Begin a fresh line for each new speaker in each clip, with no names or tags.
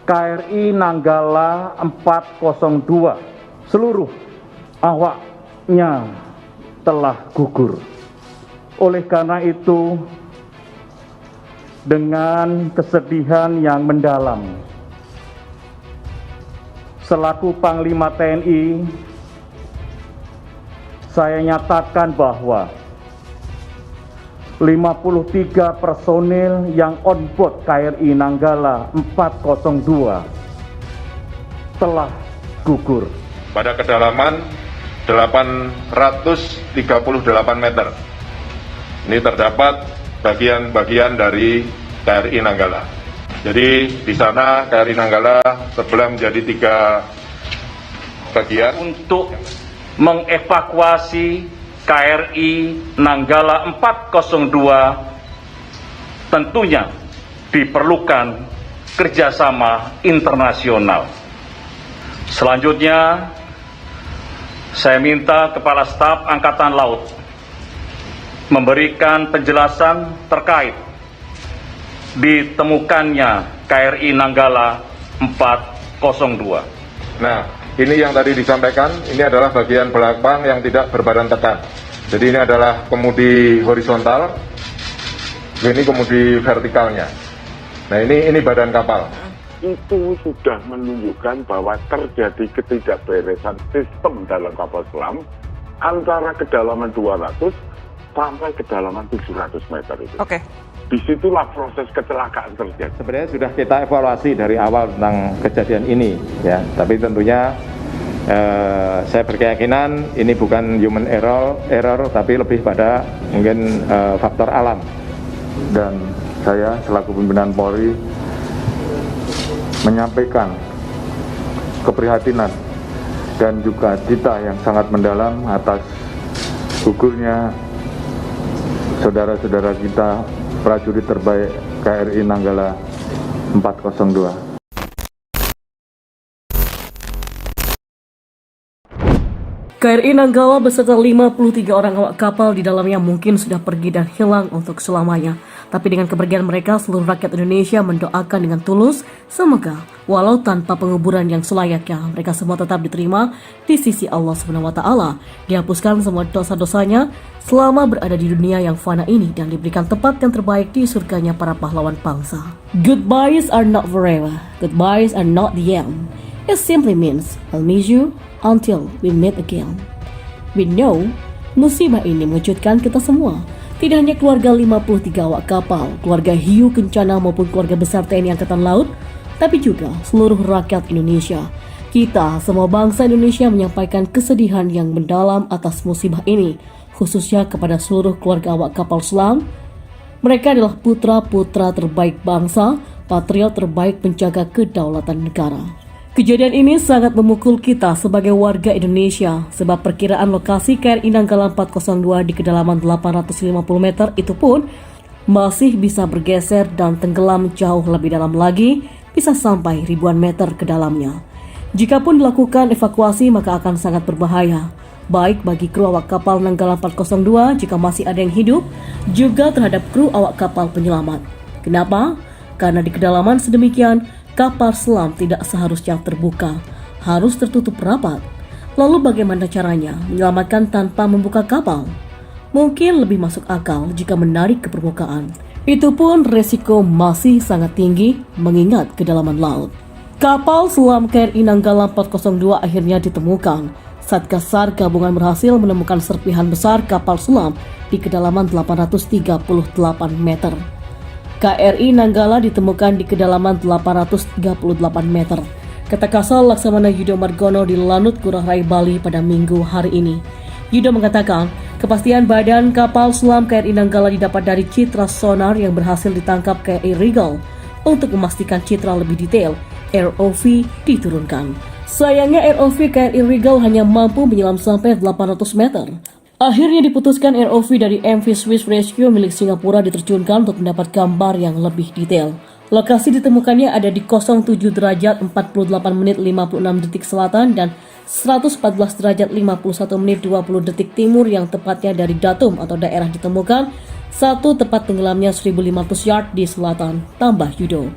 KRI Nanggala 402. Seluruh awaknya telah gugur. Oleh karena itu, dengan kesedihan yang mendalam, selaku Panglima TNI, saya nyatakan bahwa 53 personil yang on board KRI Nanggala 402 telah gugur
pada kedalaman 838 meter. Ini terdapat bagian-bagian dari KRI Nanggala. Jadi di sana KRI Nanggala terbelah menjadi 3 bagian
untuk mengevakuasi KRI Nanggala 402. Tentunya diperlukan kerjasama internasional. Selanjutnya, saya minta Kepala Staf Angkatan Laut memberikan penjelasan terkait ditemukannya KRI Nanggala 402.
Nah, ini yang tadi disampaikan, ini adalah bagian belakang yang tidak berbadan tekan. Jadi ini adalah kemudi horizontal, ini kemudi vertikalnya. Nah, ini badan kapal.
Itu sudah menunjukkan bahwa terjadi ketidakberesan sistem dalam kapal selam antara kedalaman 200 sampai kedalaman 700 meter itu.
Oke.
Disitulah proses kecelakaan terjadi.
Sebenarnya sudah kita evaluasi dari awal tentang kejadian ini, ya. Tapi tentunya saya berkeyakinan ini bukan human error, tapi lebih pada mungkin faktor alam.
Dan saya selaku pimpinan Polri menyampaikan keprihatinan dan juga cita yang sangat mendalam atas gugurnya saudara-saudara kita prajurit terbaik KRI Nanggala 402.
KRI Nanggala beserta 53 orang awak kapal di dalamnya mungkin sudah pergi dan hilang untuk selamanya. Tapi dengan kepergian mereka, seluruh rakyat Indonesia mendoakan dengan tulus, semoga walau tanpa penguburan yang selayaknya, mereka semua tetap diterima di sisi Allah SWT. Dihapuskan semua dosa-dosanya selama berada di dunia yang fana ini dan diberikan tempat yang terbaik di surganya para pahlawan bangsa. Goodbyes are not forever. Goodbyes are not the end. It simply means I'll miss you until we meet again. We know musibah ini mengejutkan kita semua. Tidak hanya keluarga 53 awak kapal, keluarga hiu kencana maupun keluarga besar TNI Angkatan Laut, tapi juga seluruh rakyat Indonesia. Kita, semua bangsa Indonesia menyampaikan kesedihan yang mendalam atas musibah ini, khususnya kepada seluruh keluarga awak kapal selam. Mereka adalah putra-putra terbaik bangsa, patriot terbaik penjaga kedaulatan negara. Kejadian ini sangat memukul kita sebagai warga Indonesia sebab perkiraan lokasi KRI Nanggala 402 di kedalaman 850 meter itu pun masih bisa bergeser dan tenggelam jauh lebih dalam lagi, bisa sampai ribuan meter ke dalamnya. Jikapun dilakukan evakuasi maka akan sangat berbahaya, baik bagi kru awak kapal Nanggala 402 jika masih ada yang hidup, juga terhadap kru awak kapal penyelamat. Kenapa? Karena di kedalaman sedemikian, kapal selam tidak seharusnya terbuka, harus tertutup rapat. Lalu bagaimana caranya menyelamatkan tanpa membuka kapal? Mungkin lebih masuk akal jika menarik ke permukaan. Itu pun resiko masih sangat tinggi mengingat kedalaman laut. Kapal selam KRI Nanggala 402 akhirnya ditemukan. Satgas SAR gabungan berhasil menemukan serpihan besar kapal selam di kedalaman 838 meter. KRI Nanggala ditemukan di kedalaman 838 meter. Kata Kasal Laksamana Yudo Margono di Lanut Ngurah Rai Bali pada Minggu hari ini. Yudo mengatakan, kepastian badan kapal selam KRI Nanggala didapat dari citra sonar yang berhasil ditangkap KRI Regal. Untuk memastikan citra lebih detail, ROV diturunkan. Sayangnya ROV KRI Regal hanya mampu menyelam sampai 800 meter. Akhirnya diputuskan ROV dari MV Swiss Rescue milik Singapura diterjunkan untuk mendapat gambar yang lebih detail. Lokasi ditemukannya ada di 07 derajat 48 menit 56 detik selatan dan 114 derajat 51 menit 20 detik timur yang tepatnya dari datum atau daerah ditemukan, satu tempat tenggelamnya 1500 yard di selatan, tambah Yudo.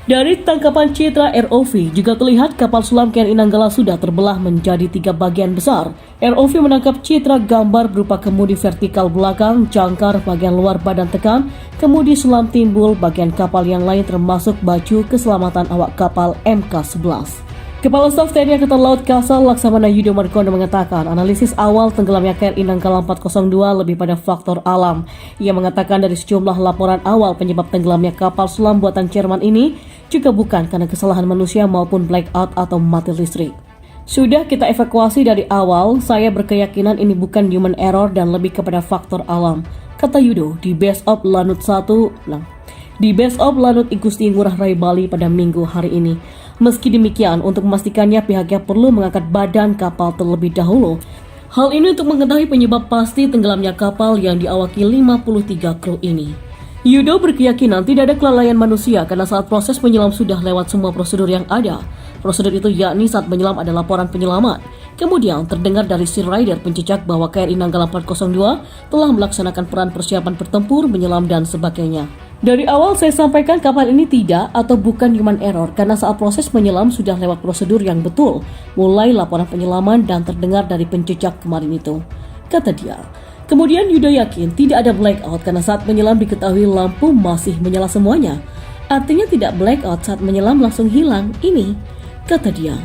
Dari tangkapan citra ROV juga terlihat kapal selam KRI Nanggala sudah terbelah menjadi 3 bagian besar. ROV menangkap citra gambar berupa kemudi vertikal belakang, jangkar bagian luar badan tekan, kemudi selam timbul bagian kapal yang lain termasuk baju keselamatan awak kapal MK11. Kepala Staf TNI Angkatan Laut Kasal Laksamana Yudo Margono mengatakan analisis awal tenggelamnya KRI Nanggala 402 lebih pada faktor alam. Ia mengatakan dari sejumlah laporan awal penyebab tenggelamnya kapal selam buatan Jerman ini juga bukan karena kesalahan manusia maupun blackout atau mati listrik. Sudah kita evakuasi dari awal, saya berkeyakinan ini bukan human error dan lebih kepada faktor alam, kata Yudo di Base of Lanut 1 di Base of Lanut Igusti Ngurah Rai Bali pada Minggu hari ini. Meski demikian, untuk memastikannya pihaknya perlu mengangkat badan kapal terlebih dahulu. Hal ini untuk mengetahui penyebab pasti tenggelamnya kapal yang diawaki 53 kru ini. Yudo berkeyakinan tidak ada kelalaian manusia karena saat proses penyelam sudah lewat semua prosedur yang ada. Prosedur itu yakni saat menyelam ada laporan penyelamat. Kemudian terdengar dari Sea Rider pencecak bahwa KRI Nanggala 402 telah melaksanakan peran persiapan bertempur, menyelam dan sebagainya. Dari awal saya sampaikan kapal ini tidak atau bukan human error karena saat proses menyelam sudah lewat prosedur yang betul, mulai laporan penyelaman dan terdengar dari pencecak kemarin itu, kata dia. Kemudian Yudo yakin tidak ada blackout karena saat menyelam diketahui lampu masih menyala semuanya. Artinya tidak blackout saat menyelam langsung hilang, ini, kata dia.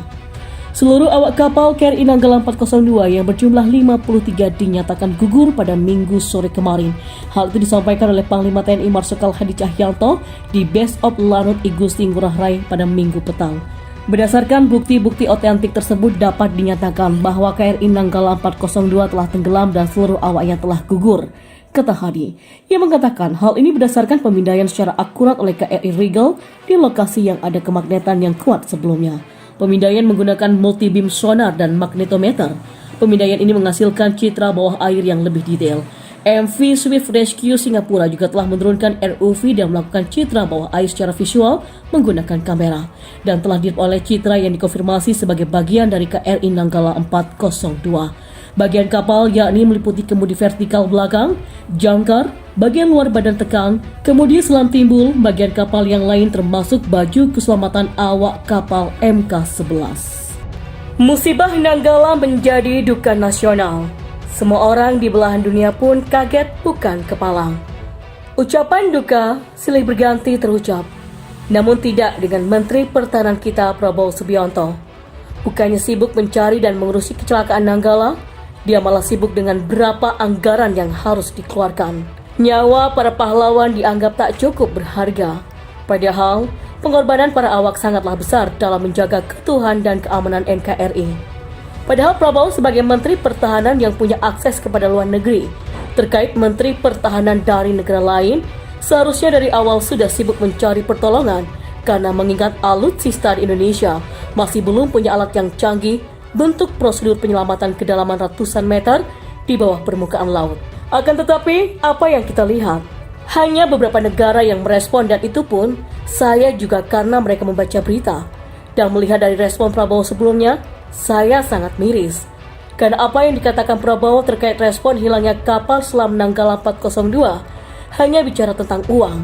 Seluruh awak kapal KRI Nanggala 402 yang berjumlah 53 dinyatakan gugur pada Minggu sore kemarin. Hal itu disampaikan oleh Panglima TNI Marsikal Hadi Cahyanto di Base of Lanut Igusti Ngurah Rai pada Minggu petang. Berdasarkan bukti-bukti otentik tersebut dapat dinyatakan bahwa KRI Nanggala 402 telah tenggelam dan seluruh awaknya telah gugur, kata Hadi. Ia mengatakan hal ini berdasarkan pemindaian secara akurat oleh KRI Rigel di lokasi yang ada kemagnetan yang kuat sebelumnya. Pemindaian menggunakan multi-beam sonar dan magnetometer. Pemindaian ini menghasilkan citra bawah air yang lebih detail. MV Swift Rescue Singapura juga telah menurunkan ROV dan melakukan citra bawah air secara visual menggunakan kamera. Dan telah diperoleh citra yang dikonfirmasi sebagai bagian dari KRI Nanggala 402. Bagian kapal yakni meliputi kemudi vertikal belakang, jangkar, bagian luar badan tekan, kemudi selam timbul, bagian kapal yang lain termasuk baju keselamatan awak kapal MK11. Musibah Nanggala menjadi duka nasional. Semua orang di belahan dunia pun kaget bukan kepalang. Ucapan duka silih berganti terucap, namun tidak dengan Menteri Pertahanan kita Prabowo Subianto. Bukannya sibuk mencari dan mengurusi kecelakaan Nanggala, dia malah sibuk dengan berapa anggaran yang harus dikeluarkan. Nyawa para pahlawan dianggap tak cukup berharga. Padahal, pengorbanan para awak sangatlah besar dalam menjaga keutuhan dan keamanan NKRI. Padahal Prabowo sebagai Menteri Pertahanan yang punya akses kepada luar negeri, terkait Menteri Pertahanan dari negara lain, seharusnya dari awal sudah sibuk mencari pertolongan karena mengingat alutsista di Indonesia masih belum punya alat yang canggih bentuk prosedur penyelamatan kedalaman ratusan meter di bawah permukaan laut. Akan tetapi, apa yang kita lihat? Hanya beberapa negara yang merespon dan itu pun saya juga karena mereka membaca berita. Dan melihat dari respon Prabowo sebelumnya, saya sangat miris. Karena apa yang dikatakan Prabowo terkait respon hilangnya kapal selam Nanggala 402 hanya bicara tentang uang.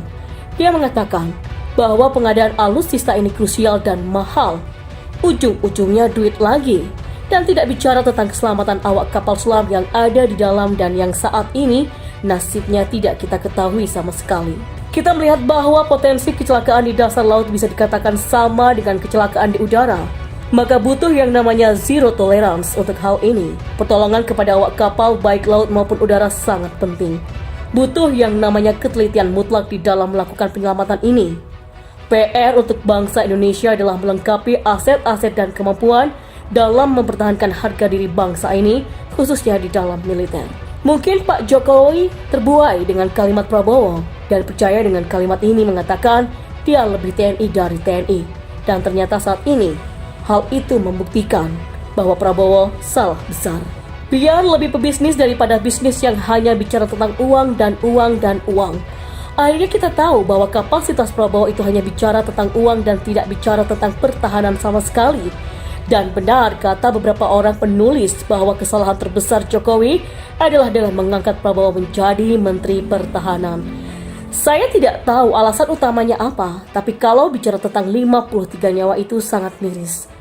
Dia mengatakan bahwa pengadaan alutsista ini krusial dan mahal. Ujung-ujungnya duit lagi. Dan tidak bicara tentang keselamatan awak kapal selam yang ada di dalam dan yang saat ini nasibnya tidak kita ketahui sama sekali. Kita melihat bahwa potensi kecelakaan di dasar laut bisa dikatakan sama dengan kecelakaan di udara. Maka butuh yang namanya zero tolerance untuk hal ini. Pertolongan kepada awak kapal baik laut maupun udara sangat penting. Butuh yang namanya ketelitian mutlak di dalam melakukan penyelamatan ini. PR untuk bangsa Indonesia adalah melengkapi aset-aset dan kemampuan dalam mempertahankan harga diri bangsa ini, khususnya di dalam militer. Mungkin Pak Jokowi terbuai dengan kalimat Prabowo dan percaya dengan kalimat ini mengatakan dia lebih TNI dari TNI. Dan ternyata saat ini, hal itu membuktikan bahwa Prabowo salah besar. Biar lebih pebisnis daripada bisnis yang hanya bicara tentang uang dan uang dan uang. Akhirnya kita tahu bahwa kapasitas Prabowo itu hanya bicara tentang uang dan tidak bicara tentang pertahanan sama sekali. Dan benar kata beberapa orang penulis bahwa kesalahan terbesar Jokowi adalah dengan mengangkat Prabowo menjadi Menteri Pertahanan. Saya tidak tahu alasan utamanya apa, tapi kalau bicara tentang 53 nyawa itu sangat miris.